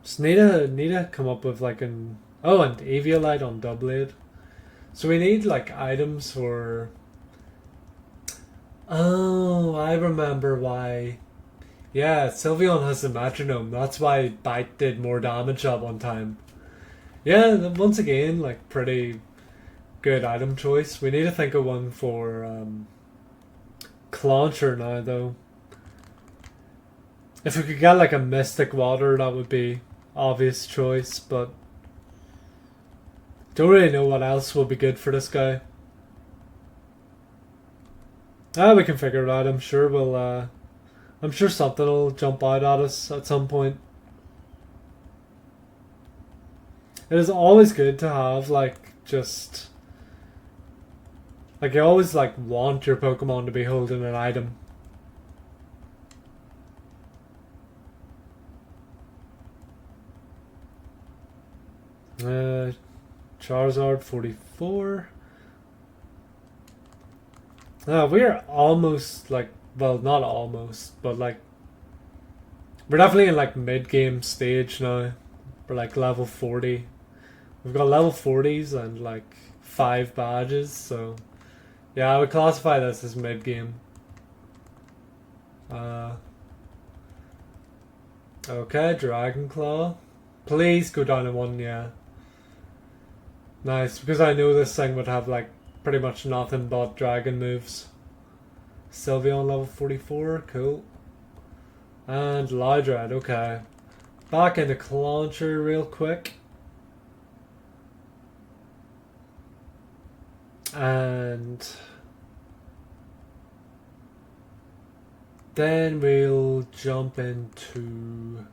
Just need to come up with like an Aviolite on Doublade. So we need like items for. Oh, I remember why. Yeah, Sylveon has the metronome. That's why Bite did more damage at one time. Yeah, once again, like pretty good item choice. We need to think of one for Clauncher now, though. If we could get like a Mystic Water, that would be obvious choice, but don't really know what else will be good for this guy. We can figure it out. I'm sure we'll. I'm sure something will jump out at us at some point. It is always good to have like just like you always like want your Pokemon to be holding an item. Charizard 44. We're almost like, well, not almost, but like we're definitely in like mid game stage now. We're like level 40. We've got level 40s and like 5 badges, so yeah, I would classify this as mid game. Okay, Dragon Claw. Please go down in one, yeah. Nice, because I know this thing would have like pretty much nothing but dragon moves. Sylveon level 44, cool. And Loudred, okay. Back into Clauncher real quick. And then we'll jump into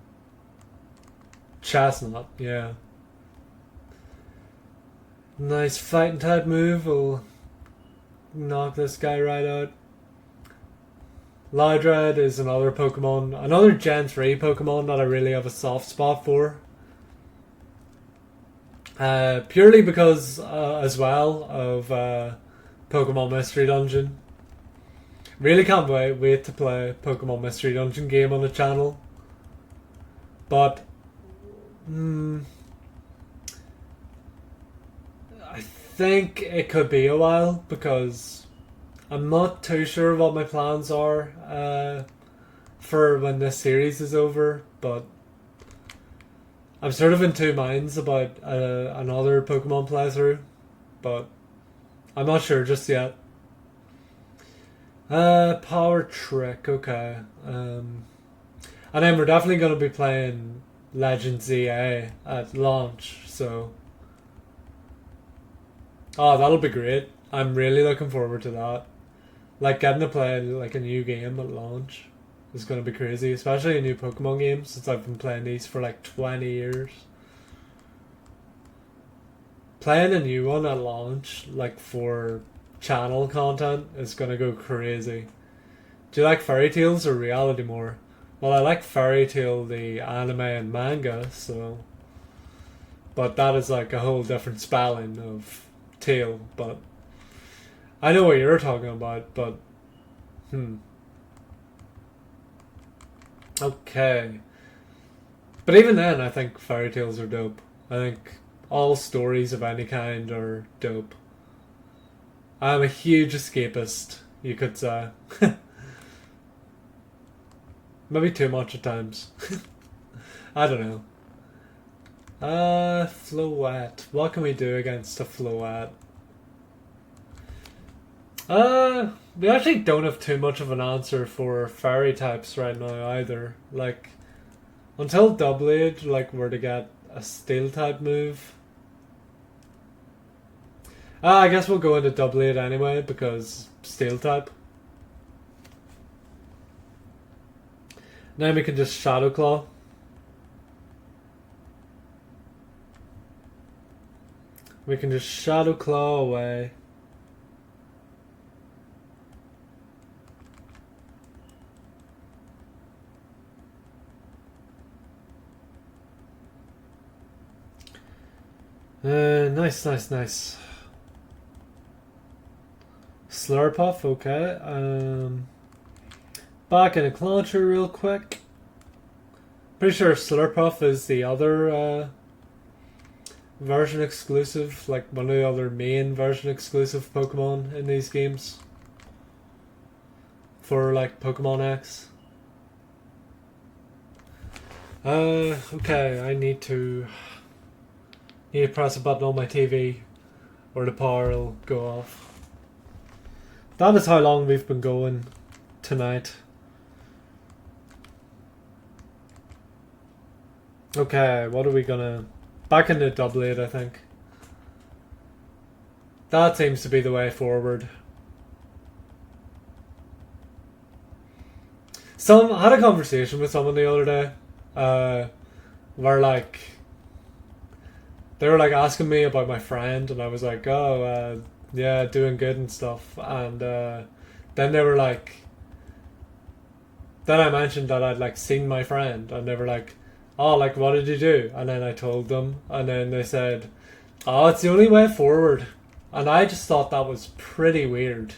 Chestnut, yeah. Nice fighting type move will knock this guy right out. Loudred is another Pokemon, another Gen 3 Pokemon that I really have a soft spot for. Purely because, as well, of Pokemon Mystery Dungeon. Really can't wait to play Pokemon Mystery Dungeon game on the channel. But, I think it could be a while because I'm not too sure what my plans are for when this series is over, but I'm sort of in two minds about another Pokemon playthrough, but I'm not sure just yet. Power Trick, okay. And then we're definitely going to be playing Legend ZA at launch, so. Oh, that'll be great. I'm really looking forward to that. Like, getting to play like a new game at launch is going to be crazy, especially a new Pokemon game since I've been playing these for like 20 years. Playing a new one at launch, like for channel content, is going to go crazy. Do you like Fairy Tales or reality more? Well, I like Fairy Tail, the anime and manga, so. But that is like a whole different spelling of tail, but. I know what you're talking about, but. Okay. But even then, I think fairy tales are dope. I think all stories of any kind are dope. I'm a huge escapist, you could say. Maybe too much at times. I don't know. Floette. What can we do against a Floette? We actually don't have too much of an answer for fairy types right now either. Like, until Doublade, like, were to get a steel type move. I guess we'll go into Doublade anyway because steel type. Now we can just Shadow Claw. We can just Shadow Claw away. Nice. Slurpuff, okay. Back in a Clauncher real quick. Pretty sure Slurpuff is the other version exclusive, like one of the other main version exclusive Pokemon in these games. For like Pokemon X. Okay, I need to press a button on my TV or the power will go off. That is how long we've been going tonight. Okay, what are we gonna... Back into double eight, I think. That seems to be the way forward. I had a conversation with someone the other day, where like they were like asking me about my friend, and I was like, oh, yeah, doing good and stuff, and then they were like, then I mentioned that I'd like seen my friend, and they were like, oh, like what did you do? And then I told them, and then they said, oh, it's the only way forward, and I just thought that was pretty weird.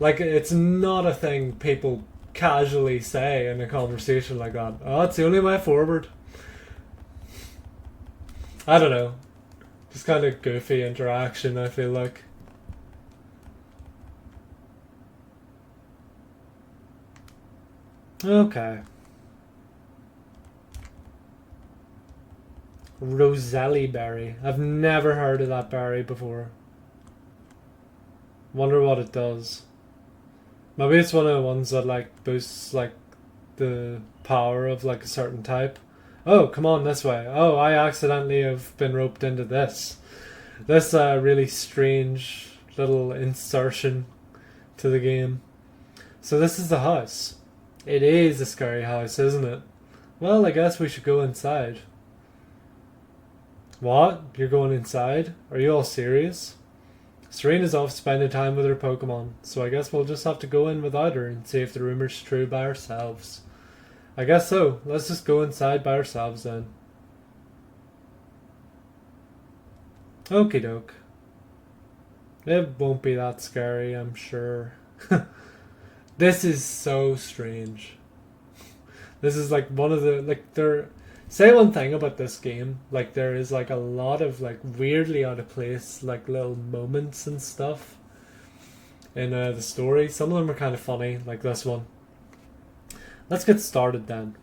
Like, it's not a thing people casually say in a conversation like that. Oh, it's the only way forward. I don't know. Just kind of goofy interaction, I feel like. Okay. Roselli berry. I've never heard of that berry before. Wonder what it does. Maybe it's one of the ones that like boosts like the power of like a certain type. Oh, come on this way. Oh, I accidentally have been roped into this. This really strange little insertion to the game. So this is the house. It is a scary house, isn't it? Well, I guess we should go inside. What? You're going inside? Are you all serious? Serena's off spending time with her Pokemon, so I guess we'll just have to go in without her and see if the rumor's true by ourselves. I guess so. Let's just go inside by ourselves then. Okie doke. It won't be that scary, I'm sure. This is so strange. This is like one of the, like, say one thing about this game, like there is like a lot of like weirdly out of place like little moments and stuff in the story. Some of them are kind of funny, like this one. Let's get started then.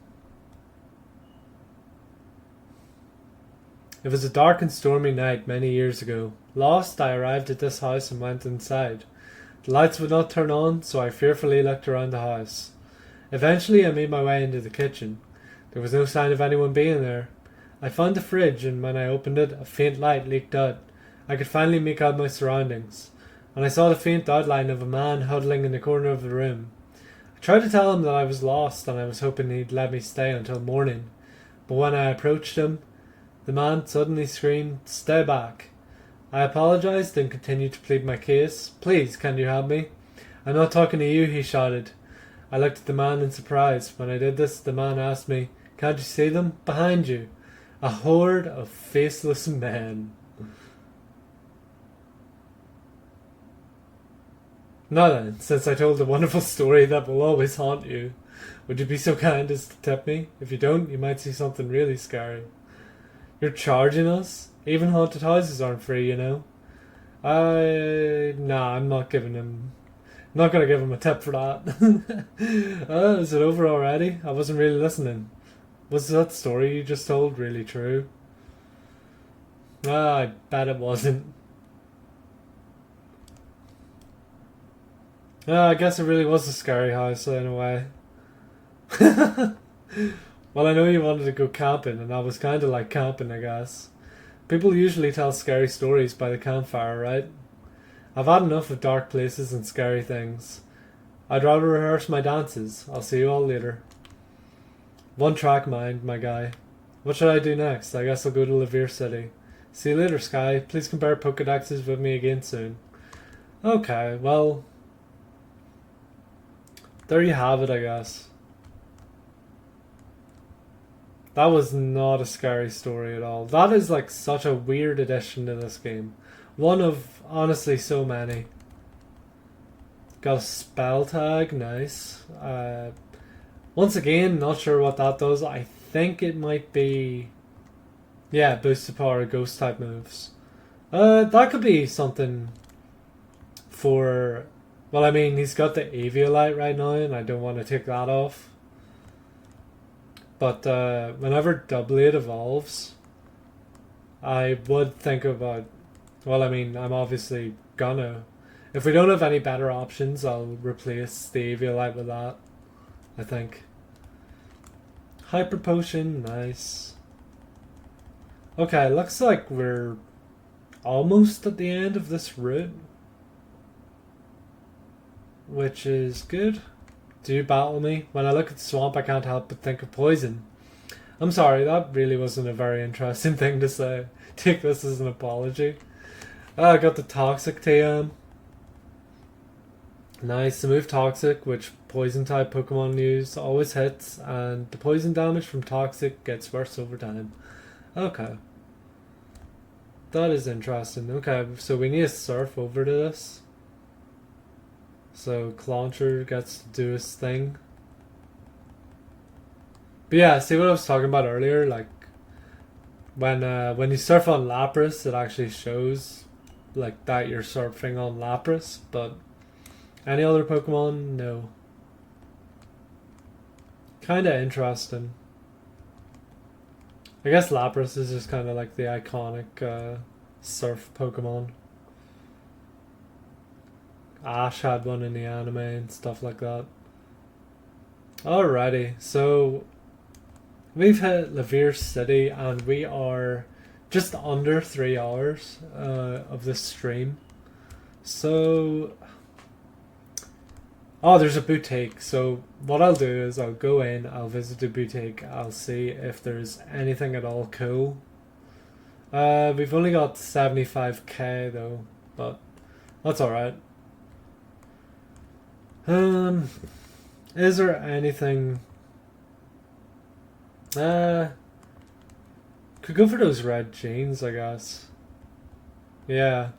It was a dark and stormy night many years ago. Lost, I arrived at this house and went inside. The lights would not turn on, so I fearfully looked around the house. Eventually I made my way into the kitchen. There was no sign of anyone being there. I found the fridge, and when I opened it, a faint light leaked out. I could finally make out my surroundings, and I saw the faint outline of a man huddling in the corner of the room. I tried to tell him that I was lost and I was hoping he'd let me stay until morning, but when I approached him, the man suddenly screamed, "Stay back." I apologized and continued to plead my case. "Please, can you help me?" "I'm not talking to you," he shouted. I looked at the man in surprise. When I did this, the man asked me, "Can't you see them? Behind you." A horde of faceless men. Now then, since I told a wonderful story that will always haunt you, would you be so kind as to tip me? If you don't, you might see something really scary. You're charging us? Even haunted houses aren't free, you know. Nah, I'm not giving him... I'm not going to give him a tip for that. Is it over already? I wasn't really listening. Was that story you just told really true? I bet it wasn't. I guess it really was a scary house in a way. Well, I know you wanted to go camping, and that was kind of like camping, I guess. People usually tell scary stories by the campfire, right? I've had enough of dark places and scary things. I'd rather rehearse my dances. I'll see you all later. One track mind, my guy. What should I do next? I guess I'll go to Lavier City. See you later, Sky. Please compare Pokedexes with me again soon. Okay, well... there you have it, I guess. That was not a scary story at all. That is like such a weird addition to this game. One of, honestly, so many. Got a spell tag, nice. Once again, not sure what that does. I think it might be, yeah, boost the power of ghost type moves. That could be something for. Well, I mean, he's got the Aviolite right now, and I don't want to take that off. But whenever Doublade evolves, I would think about. Well, I mean, I'm obviously gonna. If we don't have any better options, I'll replace the Aviolite with that, I think. Hyper Potion, nice. Okay, looks like we're almost at the end of this route, which is good. Do you battle me? When I look at the swamp, I can't help but think of poison. I'm sorry, that really wasn't a very interesting thing to say. Take this as an apology. I got the Toxic TM. Nice, the move Toxic, which poison type Pokemon use, always hits, and the poison damage from Toxic gets worse over time. Okay. That is interesting. Okay, so we need to surf over to this. So Clauncher gets to do his thing. But yeah, see what I was talking about earlier? Like, when you surf on Lapras, it actually shows like that you're surfing on Lapras, but any other Pokemon, no. Kinda interesting. I guess Lapras is just kind of like the iconic surf Pokemon. Ash had one in the anime and stuff like that. Alrighty, so we've hit Laveer City and we are just under 3 hours of this stream. So, oh, there's a boutique. So what I'll do is I'll go in, I'll visit the boutique, I'll see if there's anything at all cool. We've only got 75k though, but that's alright. Is there anything? Could go for those red jeans, I guess. Yeah.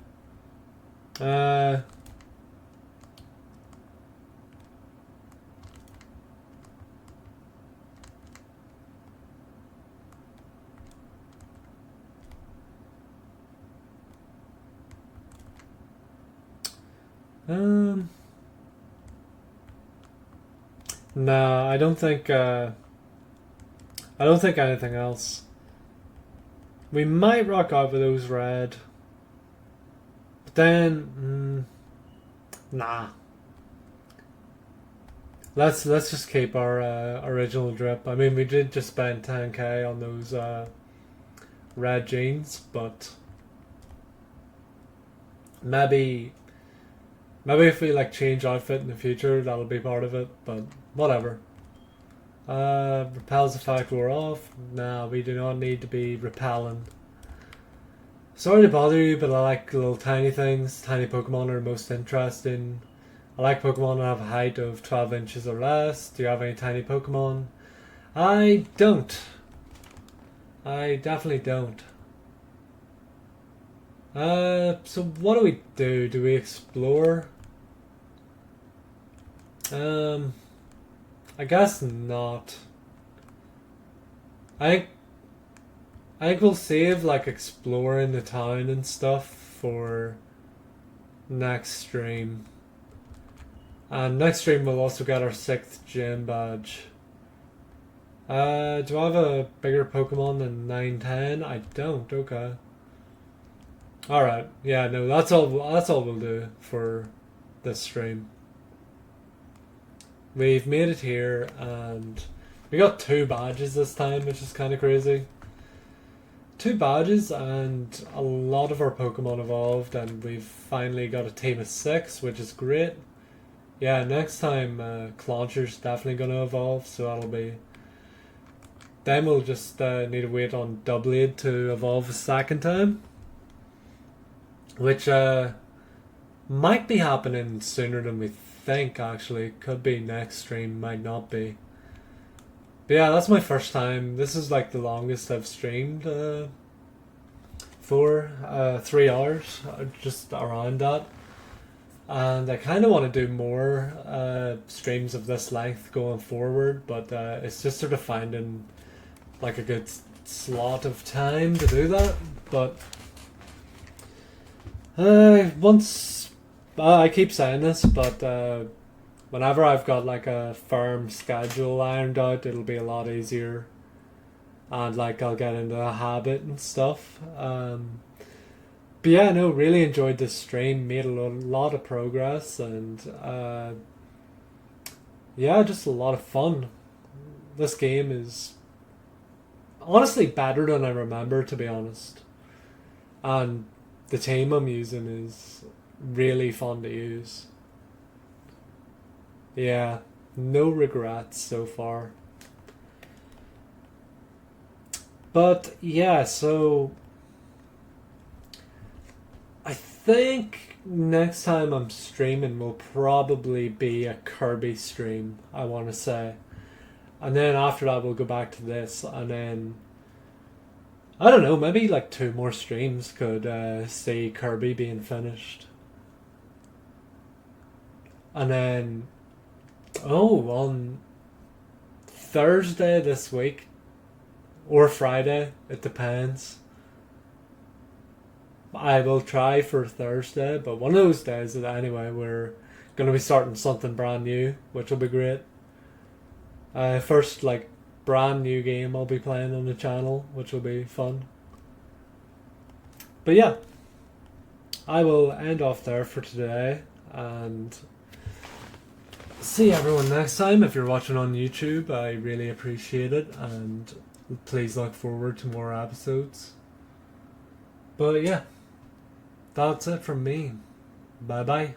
No, I don't think anything else. We might rock out with those red. But then nah. Let's just keep our original drip. I mean, we did just spend 10k on those red jeans, but maybe if we like change outfit in the future, that'll be part of it, but whatever. Repels the fact we're off. Nah, we do not need to be repelling. Sorry to bother you, but I like little tiny things. Tiny Pokemon are most interesting. I like Pokemon that have a height of 12 inches or less. Do you have any tiny Pokemon? I don't. I definitely don't. So what do we do? Do we explore? I guess not. I think we'll save like exploring the town and stuff for next stream. And next stream we'll also get our 6th gym badge. Do I have a bigger Pokemon than 910? I don't. Okay. Alright. Yeah, no, that's all we'll do for this stream. We've made it here and we got 2 badges this time, which is kind of crazy. 2 badges and a lot of our Pokemon evolved, and we've finally got a team of 6, which is great. Yeah, next time Clauncher's definitely going to evolve, so that'll be... Then we'll just need to wait on Doublade to evolve a second time, which might be happening sooner than we think, actually. Could be next stream, might not be. But yeah, that's my first time. This is like the longest I've streamed for 3 hours, just around that. and I kind of want to do more streams of this length going forward, but it's just sort of finding like a good slot of time to do that. But once I keep saying this, but whenever I've got like a firm schedule ironed out, it'll be a lot easier, and like I'll get into a habit and stuff. But yeah, no, really enjoyed this stream. Made a lot of progress, and yeah, just a lot of fun. This game is honestly better than I remember, to be honest. And the team I'm using is really fun to use. Yeah, no regrets so far. But yeah, so I think next time I'm streaming will probably be a Kirby stream, I want to say. And then after that, we'll go back to this. And then, I don't know, maybe like 2 more streams could see Kirby being finished. And then, oh, on Thursday this week, or Friday, it depends. I will try for Thursday, but one of those days, anyway, we're going to be starting something brand new, which will be great. First, like, brand new game I'll be playing on the channel, which will be fun. But yeah, I will end off there for today, and see everyone next time. If you're watching on YouTube, I really appreciate it, and please look forward to more episodes. But yeah, that's it from me. Bye bye.